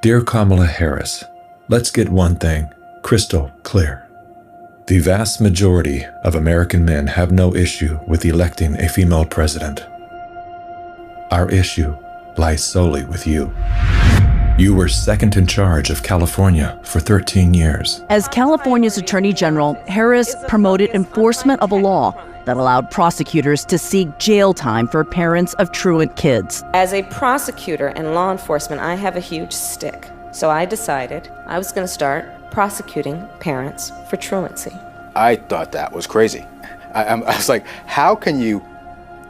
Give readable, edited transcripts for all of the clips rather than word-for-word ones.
Dear Kamala Harris, let's get one thing crystal clear. The vast majority of American men have no issue with electing a female president. Our issue lies solely with you. You were second in charge of California for 13 years. As California's Attorney General, Harris promoted enforcement of a law that allowed prosecutors to seek jail time for parents of truant kids. As a prosecutor and law enforcement, I have a huge stick. So I decided I was going to start prosecuting parents for truancy. I thought that was crazy. I was like, how can you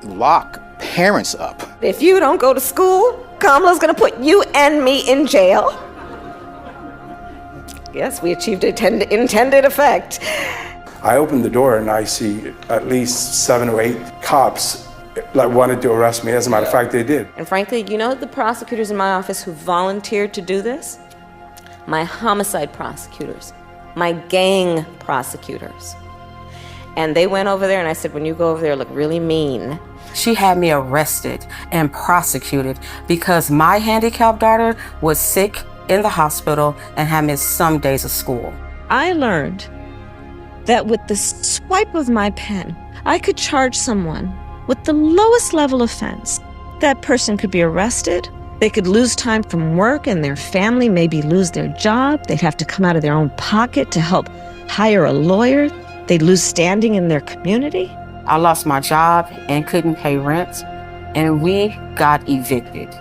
lock parents up? If you don't go to school, Kamala's going to put you and me in jail. Yes, we achieved intended effect. I opened the door and I see at least 7 or 8 cops wanted to arrest me. As a matter of fact, they did. And frankly, you know the prosecutors in my office who volunteered to do this? My homicide prosecutors, my gang prosecutors. And they went over there and I said, when you go over there, look really mean. She had me arrested and prosecuted because my handicapped daughter was sick in the hospital and had missed some days of school. I learned that with the swipe of my pen, I could charge someone with the lowest level offense. That person could be arrested, they could lose time from work, and their family maybe lose their job. They'd have to come out of their own pocket to help hire a lawyer. They'd lose standing in their community. I lost my job and couldn't pay rent, and we got evicted.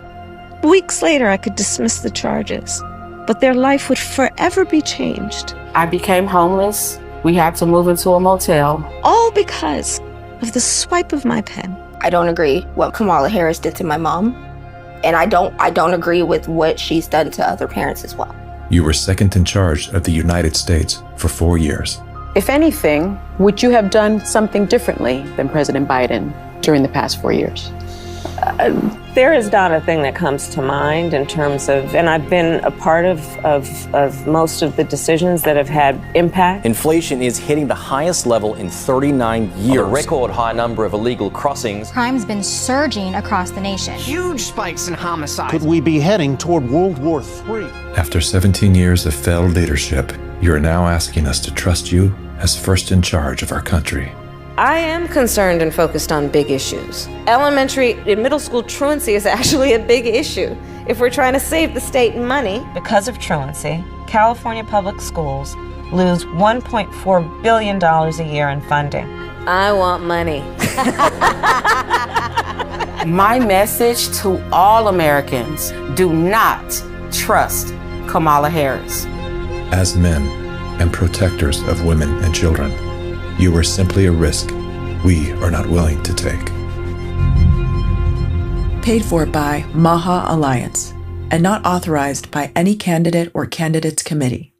Weeks later, I could dismiss the charges, but their life would forever be changed. I became homeless. We had to move into a motel. All because of the swipe of my pen. I don't agree what Kamala Harris did to my mom, and I don't agree with what she's done to other parents as well. You were second in charge of the United States for 4 years. If anything, would you have done something differently than President Biden during the past 4 years? There is not a thing that comes to mind in terms of, and I've been a part of most of the decisions that have had impact. Inflation is hitting the highest level in 39 years. A record high number of illegal crossings. Crime's been surging across the nation. Huge spikes in homicides. Could we be heading toward World War III? After 17 years of failed leadership, you are now asking us to trust you as first in charge of our country. I am concerned and focused on big issues. Elementary and middle school truancy is actually a big issue. If we're trying to save the state money, because of truancy, California public schools lose $1.4 billion a year in funding. I want money. My message to all Americans, do not trust Kamala Harris. As men and protectors of women and children, you are simply a risk we are not willing to take. Paid for by Maha Alliance and not authorized by any candidate or candidates committee.